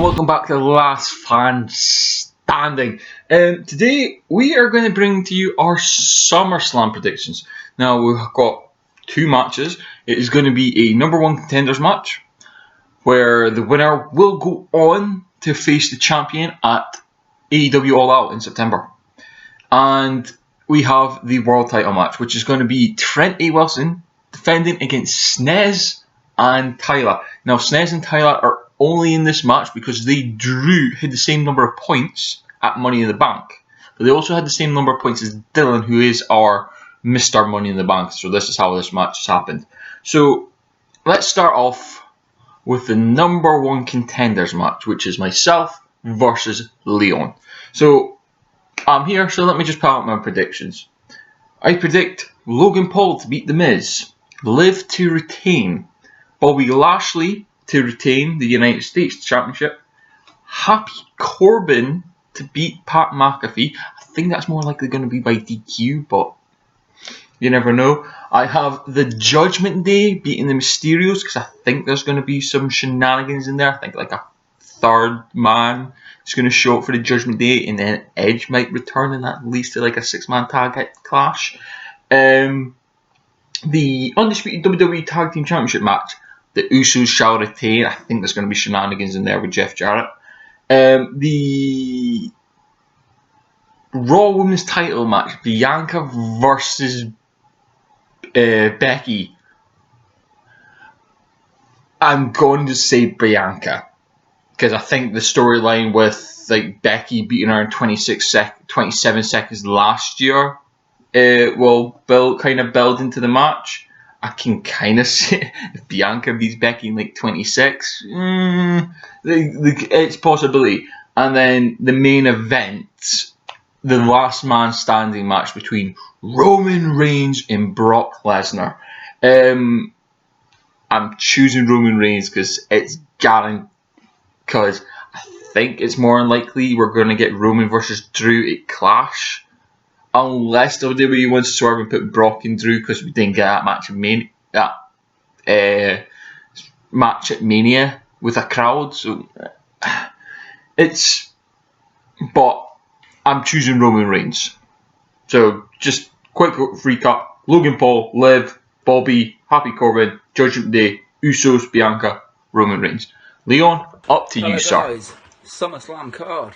welcome back to The Last Fan Standing. Today we are going to bring to you our SummerSlam predictions. Now we've got two matches. It is going to be a number one contenders match where the winner will go on to face the champion at AEW All Out in September. And we have the world title match, which is going to be Trent A. Wilson defending against Snez and Tyler. Now Snez and Tyler are only in this match because they had the same number of points at Money in the Bank. But they also had the same number of points as Dylan, who is our Mr. Money in the Bank. So this is how this match has happened. So let's start off with the number one contenders match, which is myself versus Leon. So I'm here, so let me just put out my predictions. I predict Logan Paul to beat The Miz, Liv to retain, Bobby Lashley to retain the United States Championship, Happy Corbin to beat Pat McAfee. I think that's more likely going to be by DQ, but you never know. I have the Judgment Day beating the Mysterios because I think there's going to be some shenanigans in there. I think like a third man is going to show up for the Judgment Day, and then Edge might return, and that leads to like a 6-man tag clash. The Undisputed WWE Tag Team Championship match, the Usos shall retain. I think there's going to be shenanigans in there with Jeff Jarrett. The Raw Women's title match, Bianca versus Becky. I'm going to say Bianca because I think the storyline with like Becky beating her in 27 seconds last year will build into the match. I can kind of see if Bianca beats Becky in like 26. It's a possibility. And then the main event, the last man standing match between Roman Reigns and Brock Lesnar. I'm choosing Roman Reigns because it's guaranteed. Because I think it's more unlikely we're going to get Roman versus Drew at Clash. Unless WWE wants to swerve and put Brock and Drew because we didn't get that match at Mania with a crowd. So but I'm choosing Roman Reigns. So just quick recap: Logan Paul, Liv, Bobby, Happy Corbin, Judgment Day, Usos, Bianca, Roman Reigns. Leon, up to you, sir. Guys, SummerSlam card.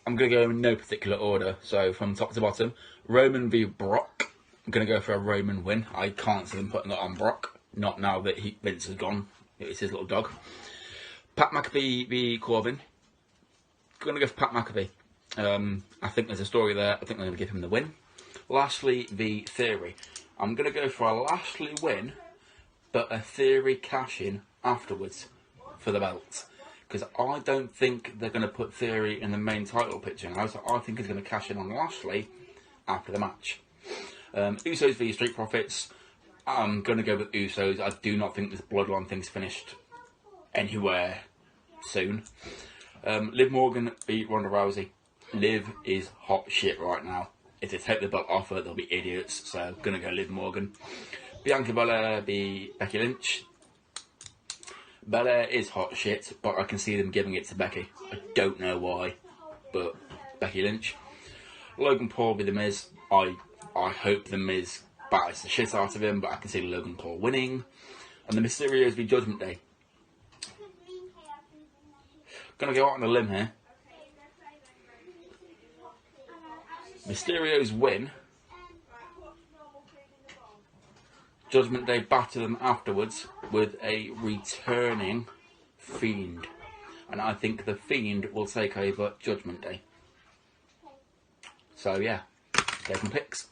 I'm going to go in no particular order, so from top to bottom. Roman v Brock. I'm going to go for a Roman win. I can't see them putting that on Brock. Not now that Vince is gone. It's his little dog. Pat McAfee v Corbin. Going to go for Pat McAfee. I think there's a story there. I think they're going to give him the win. Lashley v Theory. I'm going to go for a Lashley win, but a Theory cash-in afterwards for the belt. Because I don't think they're going to put Theory in the main title picture now, so I think he's going to cash in on Lashley after the match. Usos v Street Profits. I'm going to go with Usos. I do not think this Bloodline thing's finished anywhere soon. Liv Morgan v Ronda Rousey. Liv is hot shit right now. If they take the belt off her, they'll be idiots, so I'm going to go Liv Morgan. Bianca Belair v Becky Lynch. Belair is hot shit, but I can see them giving it to Becky. I don't know why, but Becky Lynch. Logan Paul v The Miz. I hope The Miz batters the shit out of him, but I can see Logan Paul winning. And the Mysterios v Judgment Day. Gonna go out on a limb here. Mysterios win. Judgment Day batter them afterwards with a returning Fiend. And I think the Fiend will take over Judgment Day. So yeah, there's some picks.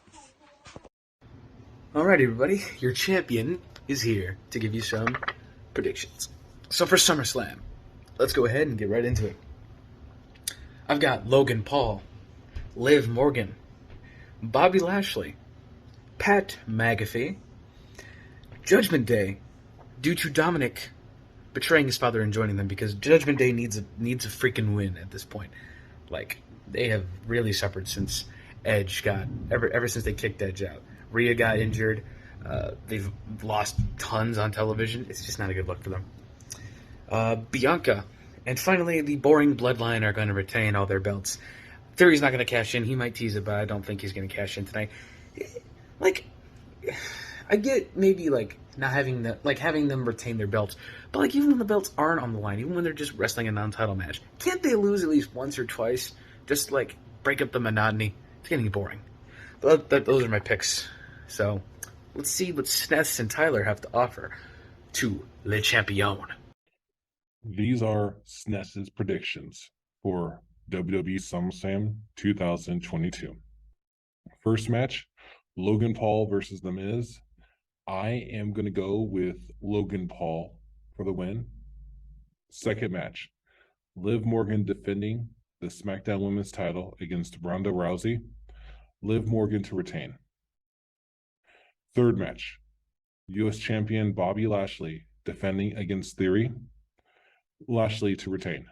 Alright everybody, your champion is here to give you some predictions. So for SummerSlam, let's go ahead and get right into it. I've got Logan Paul, Liv Morgan, Bobby Lashley, Pat McAfee, Judgment Day, due to Dominic betraying his father and joining them, because Judgment Day needs a freaking win at this point. Like, they have really suffered since Edge got, ever since they kicked Edge out. Rhea got injured. They've lost tons on television. It's just not a good look for them. Bianca. And finally, the boring bloodline are going to retain all their belts. Theory's not going to cash in. He might tease it, but I don't think he's going to cash in tonight. Like, I get maybe like not having the having them retain their belts, but like even when the belts aren't on the line, even when they're just wrestling a non-title match, can't they lose at least once or twice? Just like break up the monotony. It's getting boring. But those are my picks. So let's see what Sness and Tyler have to offer to Le Champion. These are SNES's predictions for WWE SummerSlam 2022. First match, Logan Paul versus The Miz. I am going to go with Logan Paul for the win. Second match, Liv Morgan defending the SmackDown Women's title against Ronda Rousey. Liv Morgan to retain. Third match, U.S. Champion Bobby Lashley defending against Theory. Lashley to retain.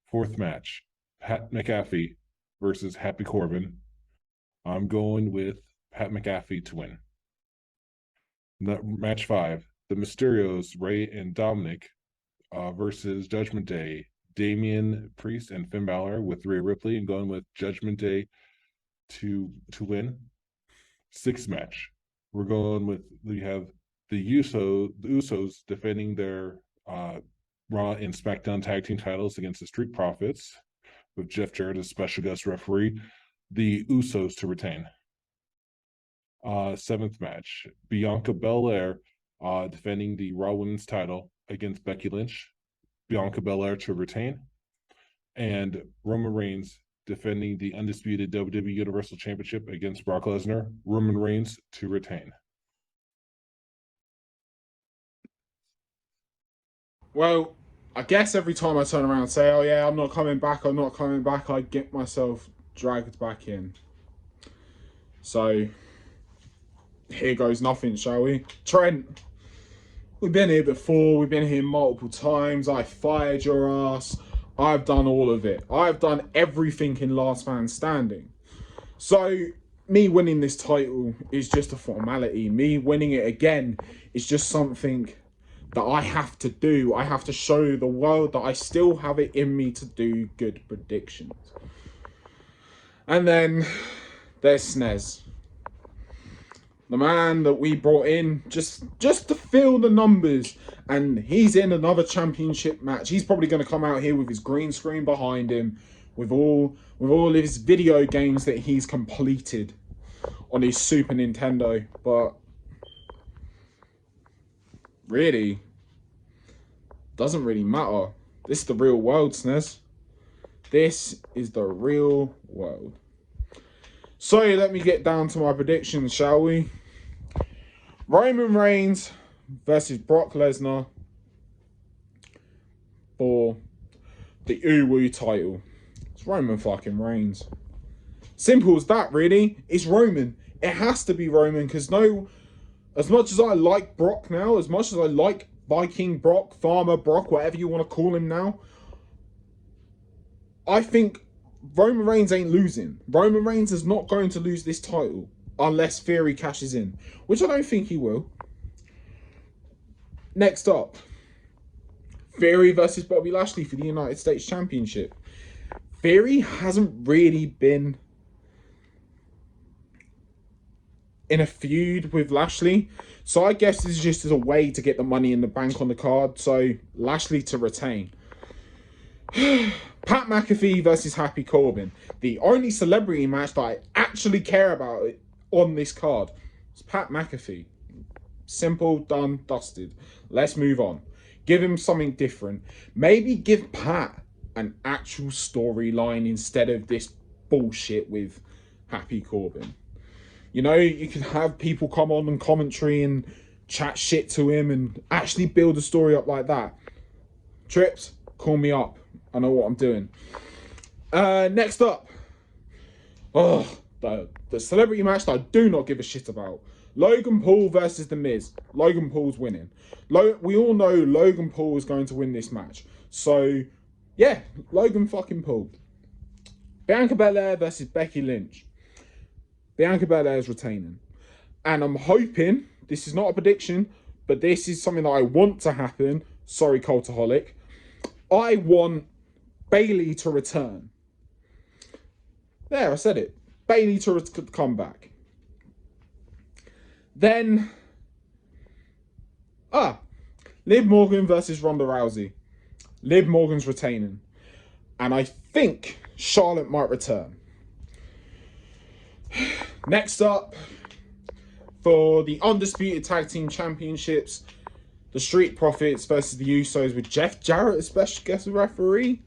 Fourth match, Pat McAfee versus Happy Corbin. I'm going with Pat McAfee to win. Match 5, the Mysterios, Ray and Dominic versus Judgment Day, Damian Priest and Finn Balor with Rhea Ripley, and going with Judgment Day to win. Sixth match, we have the Usos defending their Raw and SmackDown tag team titles against the Street Profits, with Jeff Jarrett as special guest referee. The Usos to retain. Seventh match, Bianca Belair defending the Raw Women's title against Becky Lynch. Bianca Belair to retain. And Roman Reigns defending the undisputed WWE Universal Championship against Brock Lesnar. Roman Reigns to retain. Well, I guess every time I turn around and say, oh yeah, I'm not coming back, I get myself dragged back in. So, here goes nothing, shall we? Trent, we've been here before, we've been here multiple times, I fired your ass, I've done all of it. I've done everything in Last Man Standing. So, me winning this title is just a formality. Me winning it again is just something that I have to do. I have to show the world that I still have it in me to do good predictions. And then there's Snez, the man that we brought in just to fill the numbers, and he's in another championship match. He's probably going to come out here with his green screen behind him, with all of his video games that he's completed on his Super Nintendo. But really, doesn't really matter. This is the real world, Snez. This is the real world. So let me get down to my predictions, shall we? Roman Reigns versus Brock Lesnar for the Uwu title. It's Roman fucking Reigns. Simple as that, really. It's Roman. It has to be Roman, because as much as I like Brock now, as much as I like Viking Brock, Farmer Brock, whatever you want to call him now, I think Roman Reigns ain't losing. Roman Reigns is not going to lose this title unless Theory cashes in, which I don't think he will. Next up, Theory versus Bobby Lashley for the United States Championship. Theory hasn't really been in a feud with Lashley, so I guess this is just as a way to get the money in the bank on the card. So Lashley to retain. Pat McAfee versus Happy Corbin, the only celebrity match that I actually care about on this card. It's Pat McAfee. Simple, done, dusted. Let's move on. Give him something different. Maybe give Pat an actual storyline instead of this bullshit with Happy Corbin. You know, you can have people come on and commentary and chat shit to him and actually build a story up like that. Trips, call me up. I know what I'm doing. Next up. The celebrity match that I do not give a shit about. Logan Paul versus The Miz. Logan Paul's winning. We all know Logan Paul is going to win this match. So, yeah, Logan fucking Paul. Bianca Belair versus Becky Lynch. Bianca Belair is retaining. And I'm hoping, this is not a prediction, but this is something that I want to happen, Sorry, Cultaholic. I want Bailey to return. There, I said it. Bailey to come back. Then, Liv Morgan versus Ronda Rousey. Liv Morgan's retaining. And I think Charlotte might return. Next up, for the Undisputed Tag Team Championships, the Street Profits versus the Usos with Jeff Jarrett as special guest referee.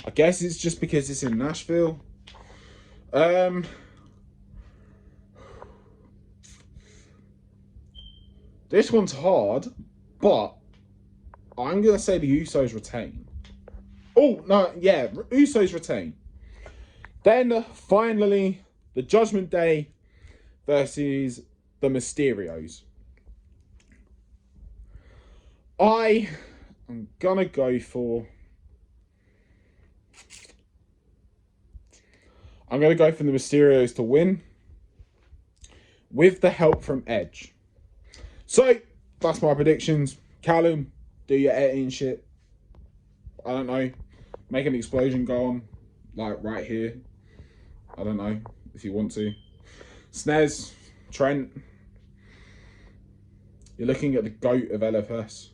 I guess it's just because it's in Nashville. This one's hard, but I'm going to say the Usos retain. Oh, no, yeah, Usos retain. Then, finally, the Judgment Day versus the Mysterios. I am going to go for... I'm going to go for the Mysterios to win with the help from Edge. So, that's my predictions. Callum, do your editing shit. I don't know. Make an explosion go on, like right here. I don't know if you want to. Snez, Trent, you're looking at the GOAT of LFS.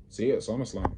See you at SummerSlam.